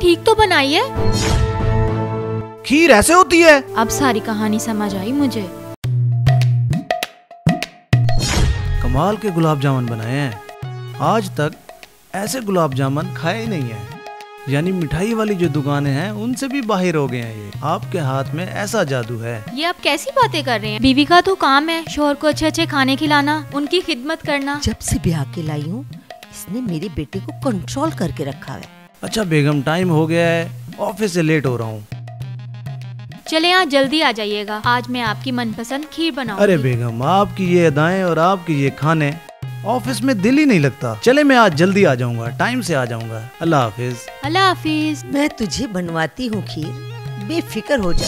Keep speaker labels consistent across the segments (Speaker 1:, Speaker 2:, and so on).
Speaker 1: ठीक तो बनाई है।
Speaker 2: खीर ऐसे होती है?
Speaker 1: अब सारी कहानी समझ आई मुझे।
Speaker 2: कमाल के गुलाब जामुन बनाए हैं। आज तक ऐसे गुलाब जामुन खाए ही नहीं है। यानी मिठाई वाली जो दुकानें हैं उनसे भी बाहर हो गए हैं ये। आपके हाथ में ऐसा जादू है।
Speaker 1: ये आप कैसी बातें कर रहे हैं? बीवी का तो काम है शोहर को अच्छे अच्छे खाने खिलाना, उनकी खिदमत करना।
Speaker 3: जब से ब्याह के लाई हूँ इसने मेरे बेटे को कंट्रोल करके रखा है।
Speaker 2: अच्छा बेगम, टाइम हो गया है, ऑफिस से लेट हो रहा हूँ।
Speaker 1: चले यहाँ जल्दी आ जाइएगा, आज मैं आपकी मनपसंद खीर बनाऊंगी।
Speaker 2: अरे बेगम, आपकी ये अदाएं और आपकी ये खाने, ऑफिस में दिल ही नहीं लगता। चले मैं आज जल्दी आ जाऊंगा, टाइम से आ जाऊंगा। अल्लाह हाफिज।
Speaker 1: अल्लाह हाफिज।
Speaker 3: मैं तुझे बनवाती हूँ खीर, बेफिक्र हो जा।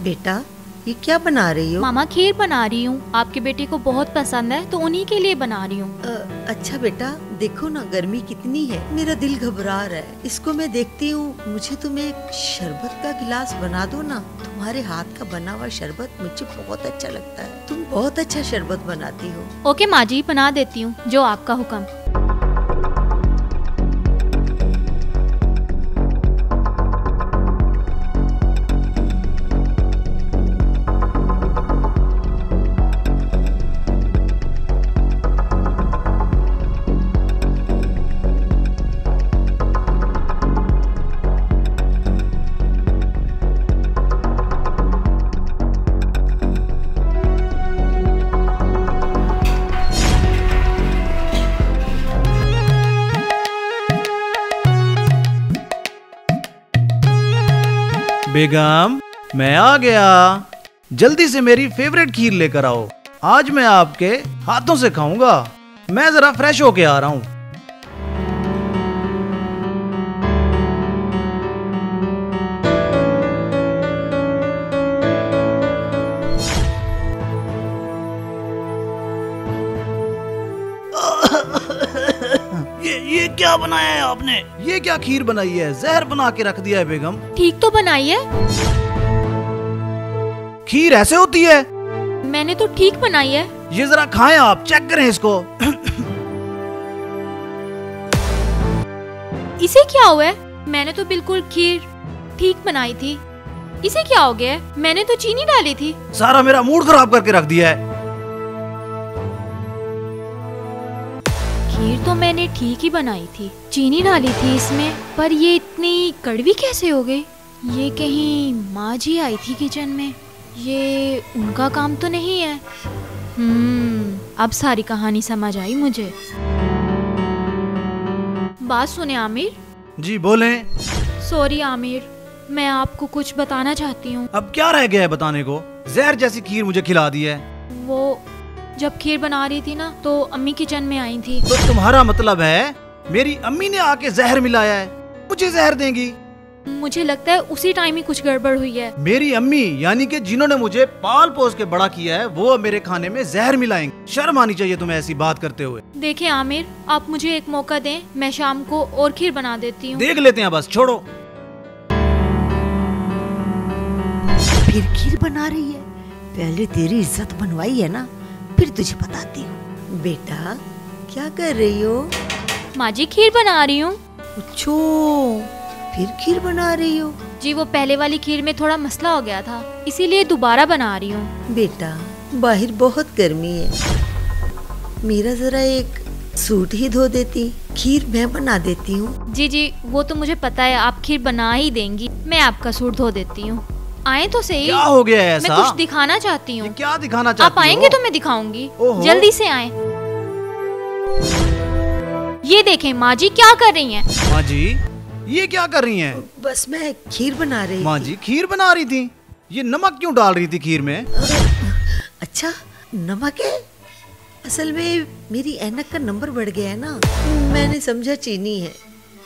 Speaker 3: बेटा ये क्या बना रही हो?
Speaker 1: मामा खीर बना रही हूँ, आपके बेटे को बहुत पसंद है तो उन्हीं के लिए बना रही हूँ।
Speaker 3: अच्छा बेटा, देखो ना गर्मी कितनी है, मेरा दिल घबरा रहा है। इसको मैं देखती हूँ, मुझे तुम एक शरबत का गिलास बना दो ना। तुम्हारे हाथ का बना हुआ शरबत मुझे बहुत अच्छा लगता है। तुम बहुत अच्छा शरबत बनाती हो।
Speaker 1: ओके माँ जी, बना देती हूँ, जो आपका हुक्म।
Speaker 2: बेगम, मैं आ गया। जल्दी से मेरी फेवरेट खीर लेकर आओ, आज मैं आपके हाथों से खाऊंगा। मैं जरा फ्रेश होके आ रहा हूँ। ये क्या बनाया है आपने? ये क्या खीर बनाई है? जहर बना के रख दिया है बेगम।
Speaker 1: ठीक तो बनाई है।
Speaker 2: खीर ऐसे होती है?
Speaker 1: मैंने तो ठीक बनाई है।
Speaker 2: ये जरा खाएं, आप चेक करें इसको।
Speaker 1: इसे क्या हुआ है? मैंने तो बिल्कुल खीर ठीक बनाई थी, इसे क्या हो गया है? मैंने तो चीनी डाली थी।
Speaker 2: सारा मेरा मूड खराब करके रख दिया है।
Speaker 1: खीर तो मैंने ठीक ही बनाई थी, चीनी डाली थी इसमें, पर ये इतनी कड़वी कैसे हो गई? ये कहीं माँ जी आई थी किचन में, ये उनका काम तो नहीं है। अब सारी कहानी समझ आई मुझे। बात सुने आमिर।
Speaker 2: जी बोलें।
Speaker 1: सॉरी आमिर, मैं आपको कुछ बताना चाहती हूँ।
Speaker 2: अब क्या रह गया है बताने को? जहर जैसी खीर मुझे खिला दी है।
Speaker 1: वो जब खीर बना रही थी ना तो अम्मी किचन में आई थी।
Speaker 2: तो तुम्हारा मतलब है मेरी अम्मी ने आके जहर मिलाया है, मुझे जहर देंगी?
Speaker 1: मुझे लगता है उसी टाइम ही कुछ गड़बड़ हुई है।
Speaker 2: मेरी अम्मी, यानी कि जिन्होंने मुझे पाल पोस के बड़ा किया है, वो मेरे खाने में जहर मिलाएंगे? शर्म आनी चाहिए तुम्हें ऐसी बात करते हुए।
Speaker 1: देखिए आमिर, आप मुझे एक मौका दें, मैं शाम को और खीर बना देती हूँ।
Speaker 2: देख लेते हैं, बस छोड़ो।
Speaker 3: फिर खीर बना रही है? पहले तेरी इज्जत बनवाई है ना, फिर तुझे बताती हूँ। बेटा क्या कर रही हो?
Speaker 1: माँ जी खीर बना रही हूँ।
Speaker 3: अच्छो, फिर खीर बना रही हो?
Speaker 1: जी वो पहले वाली खीर में थोड़ा मसला हो गया था, इसीलिए दोबारा बना रही हूँ।
Speaker 3: बेटा बाहर बहुत गर्मी है, मेरा जरा एक सूट ही धो देती, खीर मैं बना देती हूँ।
Speaker 1: जी जी वो तो मुझे पता है, आप खीर बना ही देंगी, मैं आपका सूट धो देती हूँ। आए तो सही।
Speaker 2: क्या हो गया है ऐसा?
Speaker 1: मैं कुछ दिखाना चाहती हूँ।
Speaker 2: क्या दिखाना चाहती
Speaker 1: आप आएंगे
Speaker 2: हो?
Speaker 1: तो मैं दिखाऊंगी, जल्दी से आए। ये देखें माँ जी क्या कर रही हैं।
Speaker 2: माँ जी ये क्या कर रही हैं?
Speaker 3: बस मैं खीर बना रही।
Speaker 2: माँ जी खीर बना रही थी, ये नमक क्यों डाल रही थी खीर में?
Speaker 3: अच्छा नमक है? असल में मेरी ऐनक का नंबर बढ़ गया है ना, मैंने समझा चीनी है,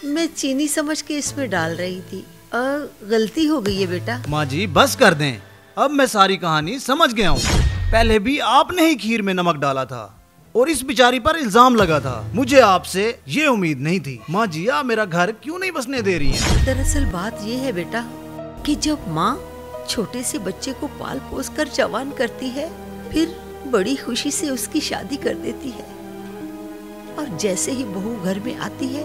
Speaker 3: मैं चीनी समझ के इसमें डाल रही थी, गलती हो गई है बेटा।
Speaker 2: माँ जी बस कर दें, अब मैं सारी कहानी समझ गया हूँ। पहले भी आपने ही खीर में नमक डाला था और इस बेचारी पर इल्जाम लगा था। मुझे आपसे ये उम्मीद नहीं थी। माँ जी आप मेरा घर क्यों नहीं बसने दे रही हैं?
Speaker 3: दरअसल बात ये है बेटा कि जब माँ छोटे से बच्चे को पाल पोस कर जवान करती है, फिर बड़ी खुशी से उसकी शादी कर देती है। और जैसे ही बहू घर में आती है,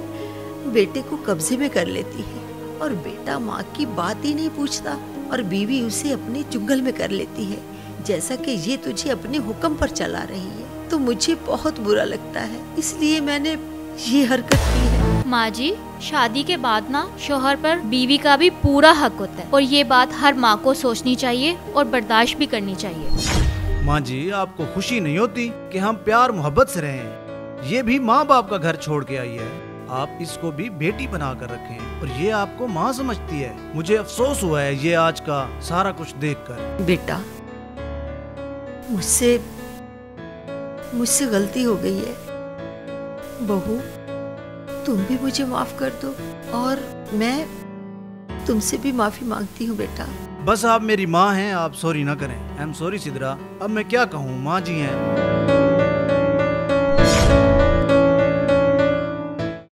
Speaker 3: बेटे को कब्जे में कर लेती है और बेटा माँ की बात ही नहीं पूछता और बीवी उसे अपने चुंगल में कर लेती है, जैसा कि ये तुझे अपने हुक्म पर चला रही है। तो मुझे बहुत बुरा लगता है, इसलिए मैंने ये हरकत की है।
Speaker 1: माँ जी, शादी के बाद ना शोहर पर बीवी का भी पूरा हक होता है और ये बात हर माँ को सोचनी चाहिए और बर्दाश्त भी करनी चाहिए।
Speaker 2: माँ जी, आपको खुशी नहीं होती कि हम प्यार मोहब्बत से रहें? ये भी माँ बाप का घर छोड़ के आई है, आप इसको भी बेटी बना कर रखें और ये आपको माँ समझती है। मुझे अफसोस हुआ है ये आज का सारा कुछ देखकर।
Speaker 3: बेटा, मुझसे गलती हो गई है। बहू, तुम भी मुझे माफ कर दो और मैं तुमसे भी माफी मांगती हूँ बेटा।
Speaker 2: बस आप मेरी माँ हैं, आप सॉरी ना करें। आई एम सॉरी सिद्रा, अब मैं क्या कहूँ, माँ जी हैं।